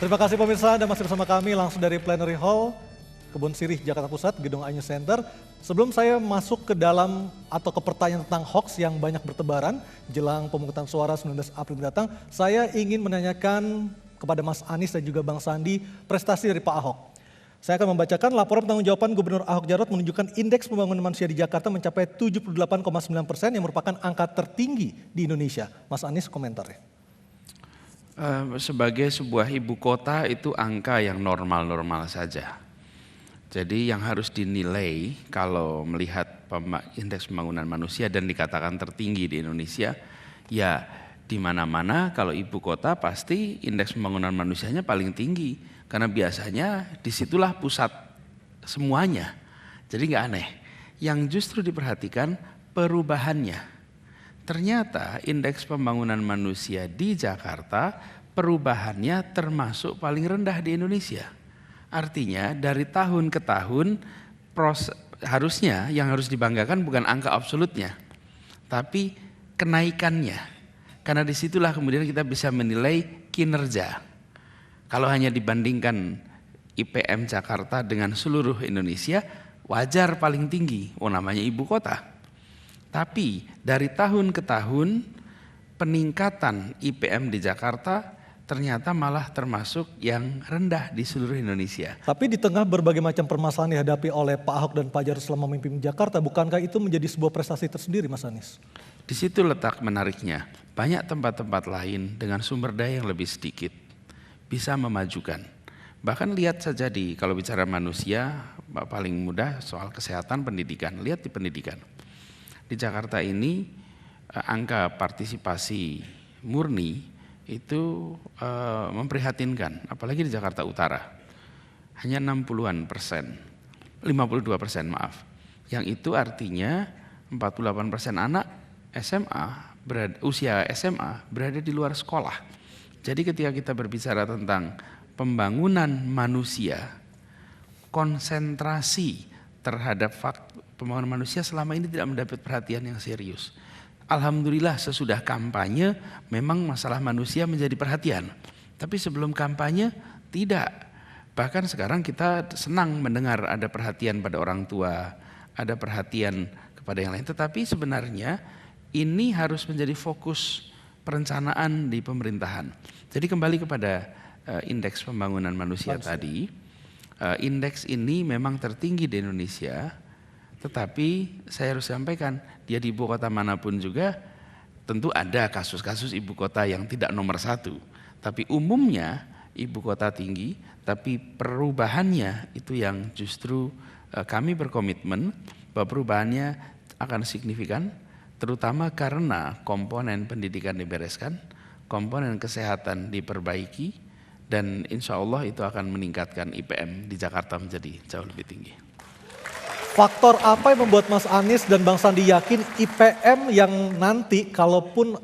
Terima kasih pemirsa, Anda masih bersama kami langsung dari Plenary Hall, Kebun Sirih, Jakarta Pusat, Gedung Anyu Center. Sebelum saya masuk ke dalam atau ke pertanyaan tentang hoax yang banyak bertebaran jelang pemungutan suara 19 April mendatang, saya ingin menanyakan kepada Mas Anies dan juga Bang Sandi prestasi dari Pak Ahok. Saya akan membacakan laporan pertanggungjawaban Gubernur Ahok Jarot menunjukkan indeks pembangunan manusia di Jakarta mencapai 78,9% yang merupakan angka tertinggi di Indonesia. Mas Anies, komentarnya. Sebagai sebuah ibu kota itu angka yang normal-normal saja. Jadi yang harus dinilai kalau melihat indeks pembangunan manusia dan dikatakan tertinggi di Indonesia, ya di mana-mana kalau ibu kota pasti indeks pembangunan manusianya paling tinggi. Karena biasanya disitulah pusat semuanya. Jadi nggak aneh. Yang justru diperhatikan perubahannya. Ternyata indeks pembangunan manusia di Jakarta perubahannya termasuk paling rendah di Indonesia. Artinya dari tahun ke tahun harusnya yang harus dibanggakan bukan angka absolutnya, tapi kenaikannya. Karena disitulah kemudian kita bisa menilai kinerja. Kalau hanya dibandingkan IPM Jakarta dengan seluruh Indonesia, wajar paling tinggi, namanya ibu kota. Tapi dari tahun ke tahun peningkatan IPM di Jakarta ternyata malah termasuk yang rendah di seluruh Indonesia. Tapi di tengah berbagai macam permasalahan dihadapi oleh Pak Ahok dan Pak Jarot selama memimpin Jakarta, bukankah itu menjadi sebuah prestasi tersendiri, Mas Anies? Di situ letak menariknya. Banyak tempat-tempat lain dengan sumber daya yang lebih sedikit bisa memajukan. Bahkan lihat saja kalau bicara manusia paling mudah soal kesehatan, pendidikan. Lihat di pendidikan. Di Jakarta ini angka partisipasi murni itu memprihatinkan, apalagi di Jakarta Utara. Hanya 52% maaf. Yang itu artinya 48% anak usia SMA berada di luar sekolah. Jadi ketika kita berbicara tentang pembangunan manusia, konsentrasi terhadap pembangunan manusia selama ini tidak mendapat perhatian yang serius. Alhamdulillah sesudah kampanye memang masalah manusia menjadi perhatian. Tapi sebelum kampanye tidak. Bahkan sekarang kita senang mendengar ada perhatian pada orang tua, ada perhatian kepada yang lain. Tetapi sebenarnya ini harus menjadi fokus perencanaan di pemerintahan. Jadi kembali kepada indeks pembangunan manusia tadi. Indeks ini memang tertinggi di Indonesia, tetapi saya harus sampaikan dia di ibu kota manapun juga tentu ada kasus-kasus ibu kota yang tidak nomor satu. Tapi umumnya ibu kota tinggi, tapi perubahannya itu yang justru kami berkomitmen bahwa perubahannya akan signifikan, terutama karena komponen pendidikan dibereskan, komponen kesehatan diperbaiki, dan insya Allah itu akan meningkatkan IPM di Jakarta menjadi jauh lebih tinggi. Faktor apa yang membuat Mas Anies dan Bang Sandi yakin IPM yang nanti kalaupun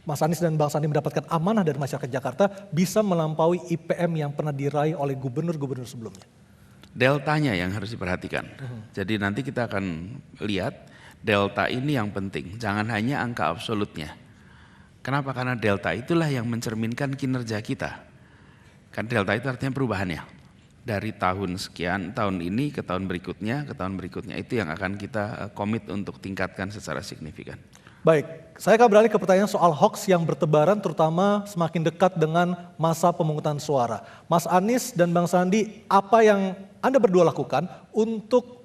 Mas Anies dan Bang Sandi mendapatkan amanah dari masyarakat Jakarta bisa melampaui IPM yang pernah diraih oleh gubernur-gubernur sebelumnya? Deltanya yang harus diperhatikan. Jadi nanti kita akan lihat delta ini yang penting, jangan hanya angka absolutnya. Kenapa? Karena delta itulah yang mencerminkan kinerja kita. Kan delta itu artinya perubahannya. Dari tahun sekian, tahun ini ke tahun berikutnya, itu yang akan kita komit untuk tingkatkan secara signifikan. Baik, saya akan beralih ke pertanyaan soal hoax yang bertebaran terutama semakin dekat dengan masa pemungutan suara. Mas Anies dan Bang Sandi, apa yang Anda berdua lakukan untuk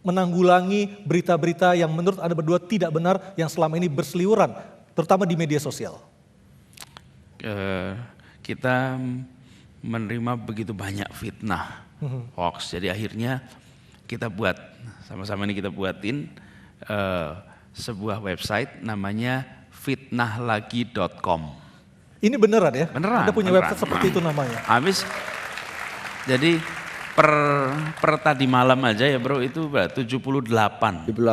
menanggulangi berita-berita yang menurut Anda berdua tidak benar yang selama ini berseliweran, terutama di media sosial? Kita menerima begitu banyak fitnah, hoax. Jadi akhirnya kita buat, sama-sama ini kita buatin sebuah website namanya fitnahlagi.com. Ini beneran ya? Beneran. Ada punya beneran. website seperti itu namanya? Habis, jadi per tadi malam aja ya bro itu 78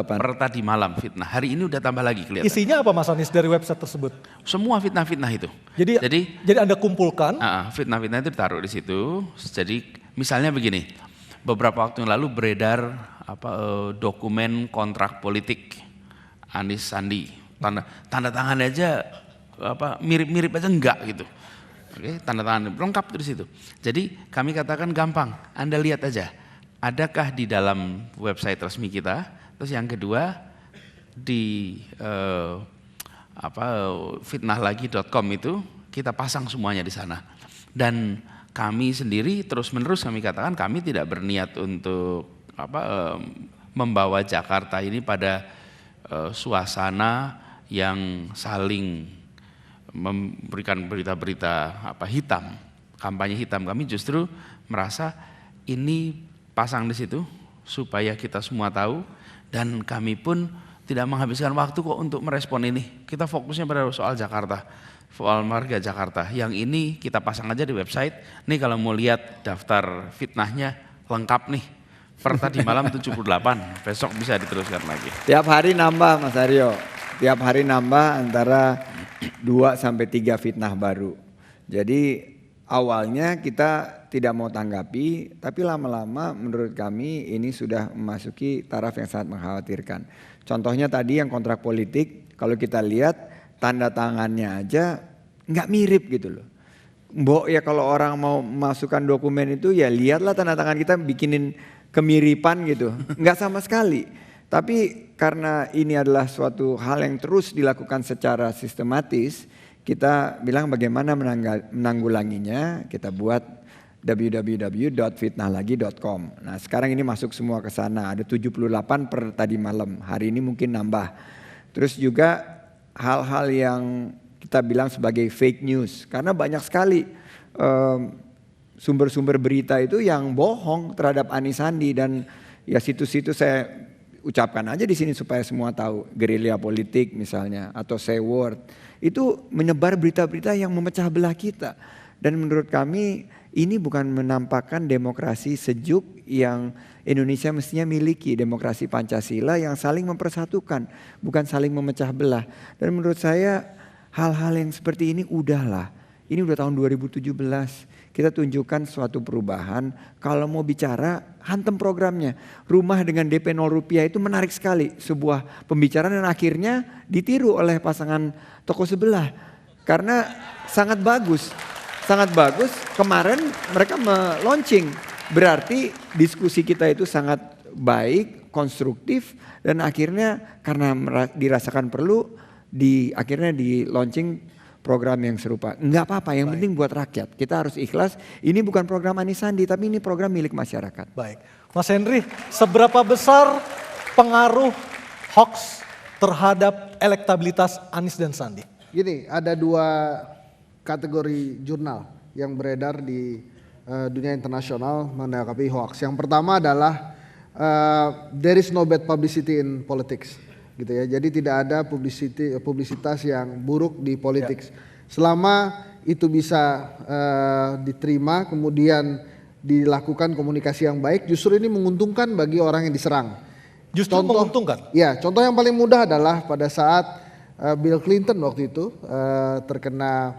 per tadi malam fitnah. Hari ini udah tambah lagi kelihatan. Isinya apa Mas Anies dari website tersebut? Semua fitnah-fitnah itu. Jadi Anda kumpulkan? Fitnah-fitnah itu ditaruh di situ. Jadi misalnya begini, beberapa waktu yang lalu beredar dokumen kontrak politik Anies Sandi, tanda tangan aja mirip-mirip aja enggak gitu. Oke, tanda tangan lengkap di situ. Jadi kami katakan gampang, Anda lihat aja, adakah di dalam website resmi kita. Terus yang kedua di fitnahlagi.com itu kita pasang semuanya di sana. Dan kami sendiri terus-menerus kami katakan kami tidak berniat untuk membawa Jakarta ini pada suasana yang saling memberikan berita-berita hitam, kampanye hitam. Kami justru merasa ini pasang di situ supaya kita semua tahu, dan kami pun tidak menghabiskan waktu kok untuk merespon ini. Kita fokusnya pada soal Jakarta, soal marga Jakarta. Yang ini kita pasang aja di website. Nih kalau mau lihat daftar fitnahnya lengkap nih. Per tadi malam 78, besok bisa diteruskan lagi. Tiap hari nambah Mas Aryo, tiap hari nambah antara 2-3 fitnah baru. Jadi awalnya kita tidak mau tanggapi, tapi lama-lama menurut kami ini sudah memasuki taraf yang sangat mengkhawatirkan. Contohnya tadi yang kontrak politik, kalau kita lihat tanda tangannya aja nggak mirip gitu loh. Mbok ya kalau orang mau masukkan dokumen itu ya lihatlah tanda tangan kita bikinin kemiripan gitu, nggak sama sekali. Tapi karena ini adalah suatu hal yang terus dilakukan secara sistematis, kita bilang bagaimana menanggulanginya, kita buat www.fitnahlagi.com. Nah sekarang ini masuk semua ke sana, ada 78 per tadi malam, hari ini mungkin nambah. Terus juga hal-hal yang kita bilang sebagai fake news, karena banyak sekali sumber-sumber berita itu yang bohong terhadap Anies Sandi, dan ya situs-situs saya ucapkan aja di sini supaya semua tahu, gerilya politik misalnya atau say word itu menyebar berita-berita yang memecah belah kita, dan menurut kami ini bukan menampakkan demokrasi sejuk yang Indonesia mestinya miliki, demokrasi Pancasila yang saling mempersatukan, bukan saling memecah belah. Dan menurut saya hal-hal yang seperti ini udahlah, ini udah tahun 2017. Kita tunjukkan suatu perubahan. Kalau mau bicara, hantem programnya. Rumah dengan DP 0 rupiah itu menarik sekali. Sebuah pembicaraan dan akhirnya ditiru oleh pasangan toko sebelah. Karena sangat bagus. Sangat bagus. Kemarin mereka launching. Berarti diskusi kita itu sangat baik, konstruktif. Dan akhirnya karena dirasakan perlu, akhirnya di launching program yang serupa. Enggak apa-apa, yang penting buat rakyat. Kita harus ikhlas, ini bukan program Anies Sandi, tapi ini program milik masyarakat. Baik, Mas Henry, seberapa besar pengaruh hoax terhadap elektabilitas Anies dan Sandi? Gini, ada 2 kategori jurnal yang beredar di dunia internasional menanggapi hoax. Yang pertama adalah there is no bad publicity in politics. Gitu ya. Jadi tidak ada publisitas yang buruk di politik. Selama itu bisa diterima, kemudian dilakukan komunikasi yang baik, justru ini menguntungkan bagi orang yang diserang. Justru menguntungkan? Ya, contoh yang paling mudah adalah pada saat Bill Clinton waktu itu terkena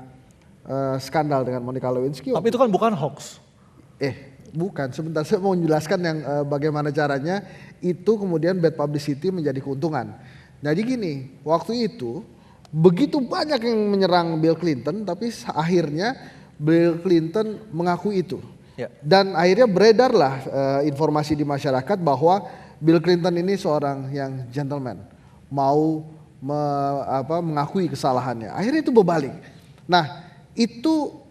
skandal dengan Monica Lewinsky. Tapi itu kan bukan hoax. Bukan, sebentar saya mau menjelaskan yang bagaimana caranya itu kemudian bad publicity menjadi keuntungan. Jadi gini, waktu itu begitu banyak yang menyerang Bill Clinton, tapi akhirnya Bill Clinton mengakui itu. Dan akhirnya beredarlah informasi di masyarakat bahwa Bill Clinton ini seorang yang gentleman, mau mengakui kesalahannya. Akhirnya itu berbalik. Nah, itu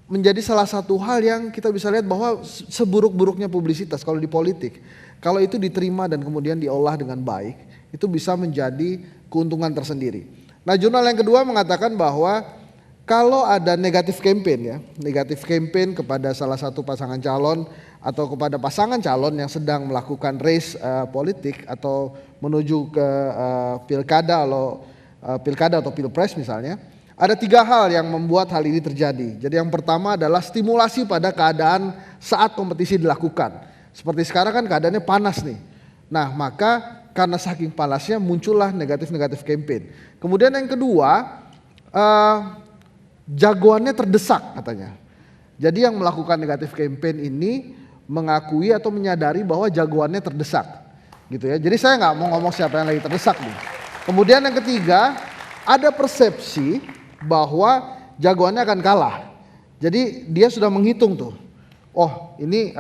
menjadi salah satu hal yang kita bisa lihat bahwa seburuk-buruknya publisitas kalau di politik, kalau itu diterima dan kemudian diolah dengan baik, itu bisa menjadi keuntungan tersendiri. Nah, jurnal yang kedua mengatakan bahwa kalau ada negatif campaign kepada salah satu pasangan calon atau kepada pasangan calon yang sedang melakukan race politik atau menuju ke pilkada atau pilpres misalnya, ada 3 hal yang membuat hal ini terjadi. Jadi yang pertama adalah stimulasi pada keadaan saat kompetisi dilakukan. Seperti sekarang kan keadaannya panas nih. Nah, maka karena saking panasnya muncullah negatif campaign. Kemudian yang kedua, jagoannya terdesak katanya. Jadi yang melakukan negatif campaign ini mengakui atau menyadari bahwa jagoannya terdesak. Gitu ya. Jadi saya nggak mau ngomong siapa yang lagi terdesak nih. Kemudian yang ketiga, ada persepsi bahwa jagoannya akan kalah. Jadi dia sudah menghitung tuh, oh ini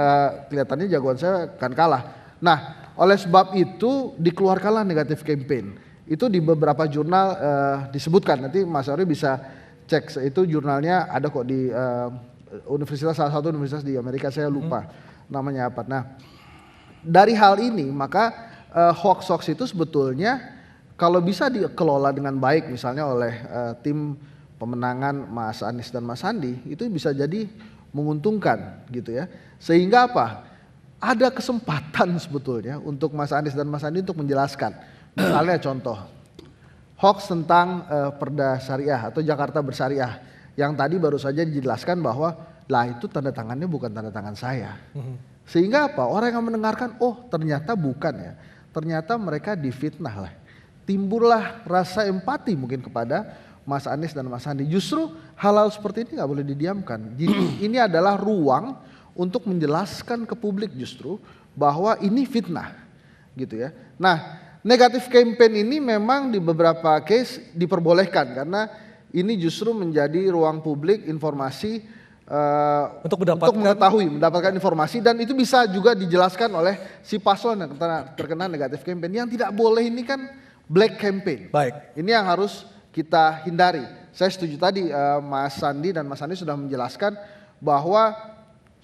kelihatannya jagoan saya akan kalah. Nah, oleh sebab itu dikeluarkanlah negatif campaign. Itu di beberapa jurnal disebutkan, nanti Mas Ari bisa cek, itu jurnalnya ada kok di salah satu universitas di Amerika, saya lupa namanya apa. Nah, dari hal ini maka hoax-hoax itu sebetulnya kalau bisa dikelola dengan baik misalnya oleh tim pemenangan Mas Anies dan Mas Sandi, itu bisa jadi menguntungkan gitu ya. Sehingga apa? Ada kesempatan sebetulnya untuk Mas Anies dan Mas Sandi untuk menjelaskan. Misalnya contoh, hoax tentang Perda Syariah atau Jakarta Bersyariah. Yang tadi baru saja dijelaskan bahwa lah itu tanda tangannya bukan tanda tangan saya. Sehingga apa? Orang yang mendengarkan, oh ternyata bukan ya. Ternyata mereka difitnah lah. Timbullah rasa empati mungkin kepada Mas Anies dan Mas Sandi. Justru hal-hal seperti ini nggak boleh didiamkan. Jadi ini adalah ruang untuk menjelaskan ke publik justru bahwa ini fitnah, gitu ya. Nah, negatif campaign ini memang di beberapa case diperbolehkan karena ini justru menjadi ruang publik informasi untuk mendapatkan informasi, dan itu bisa juga dijelaskan oleh si paslon yang terkena negatif campaign. Yang tidak boleh ini kan black campaign. Baik. Ini yang harus kita hindari. Saya setuju tadi Mas Sandi dan Mas Anies sudah menjelaskan bahwa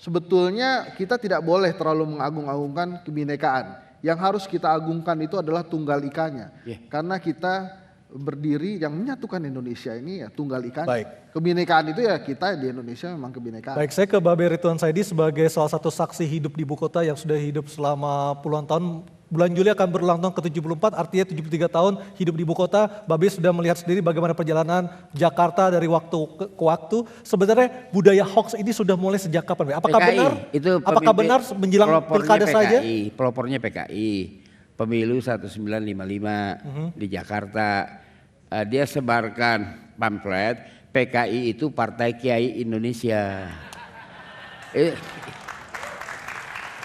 sebetulnya kita tidak boleh terlalu mengagung-agungkan kebinekaan. Yang harus kita agungkan itu adalah tunggal ikanya. Karena kita berdiri yang menyatukan Indonesia ini ya tunggal ika. Baik. Kebinekaan itu ya kita di Indonesia memang kebinekaan. Baik, saya ke Babe Ridwan Saidi sebagai salah satu saksi hidup di ibu kota yang sudah hidup selama puluhan tahun. Bulan Juli akan berulang tahun ke-74, artinya 73 tahun hidup di ibu kota. Babe sudah melihat sendiri bagaimana perjalanan Jakarta dari waktu ke waktu. Sebenarnya budaya hoax ini sudah mulai sejak kapan? Apakah PKI, benar? Itu apakah benar menjelang pilkada saja? Pelopornya PKI, pemilu 1955 di Jakarta. Dia sebarkan pamflet, PKI itu Partai Kiai Indonesia.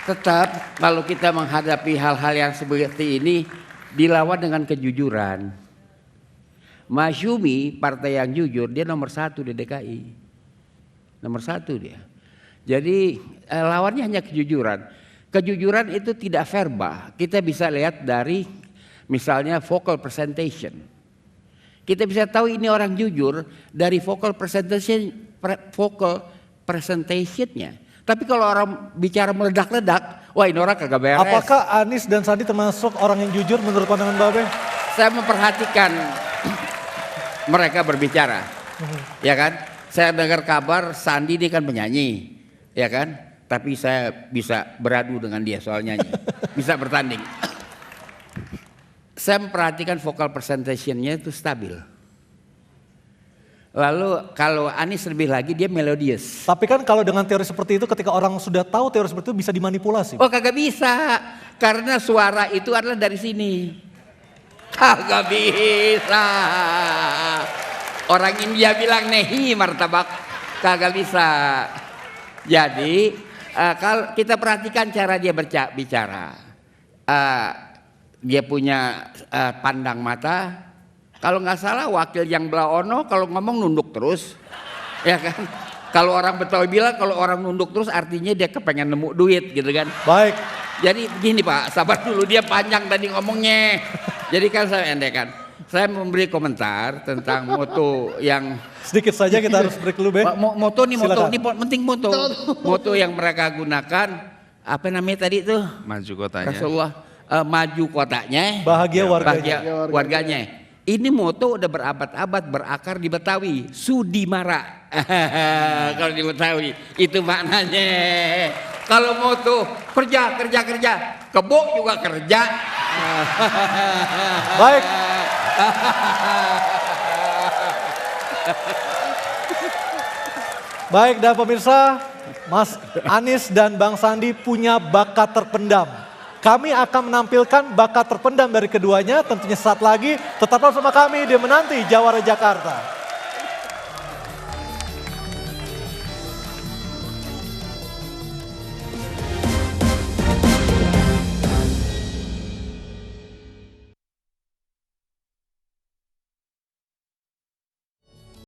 Tetap kalau kita menghadapi hal-hal yang seperti ini dilawan dengan kejujuran. Masyumi partai yang jujur, dia nomor 1 di DKI. Nomor 1 dia. Jadi lawannya hanya kejujuran. Kejujuran itu tidak verbal. Kita bisa lihat dari misalnya vocal presentation. Kita bisa tahu ini orang jujur dari vocal presentationnya. Tapi kalau orang bicara meledak-ledak, wah ini orang kagak beres. Apakah Anies dan Sandi termasuk orang yang jujur menurut pandangan Babe? Saya memperhatikan mereka berbicara, ya kan? Saya dengar kabar Sandi ini kan penyanyi, ya kan? Tapi saya bisa beradu dengan dia soal nyanyi, bisa bertanding. Saya memperhatikan vocal presentation-nya itu stabil. Lalu kalau Anies lebih lagi dia melodius. Tapi kan kalau dengan teori seperti itu ketika orang sudah tahu teori seperti itu bisa dimanipulasi. Oh kagak bisa, karena suara itu adalah dari sini. Kagak bisa. Orang India bilang nehi martabak, kagak bisa. Jadi kalau kita perhatikan cara dia bicara, dia punya pandang mata. Kalau nggak salah wakil yang belah ono kalau ngomong nunduk terus, ya kan? Kalau orang Betawi bilang kalau orang nunduk terus artinya dia kepengen nemu duit gitu kan? Baik. Jadi begini Pak, sabar dulu, dia panjang tadi ngomongnya. Jadi kan saya endekan. Saya memberi komentar tentang moto yang Sedikit saja kita harus break dulu, Be. Moto nih, moto Silakan. ini penting moto. Moto yang mereka gunakan apa namanya tadi tuh? Maju kotanya. Rasulullah maju kotanya, Bahagia warganya. bahagia warganya. Ini moto udah berabad-abad berakar di Betawi, Sudimara. Kalau di Betawi itu maknanya. Kalau moto kerja, kebo juga kerja. Baik. Baik, dan pemirsa, Mas Anies dan Bang Sandi punya bakat terpendam. Kami akan menampilkan bakat terpendam dari keduanya tentunya saat lagi. Tetaplah bersama kami di Menanti Jawara Jakarta.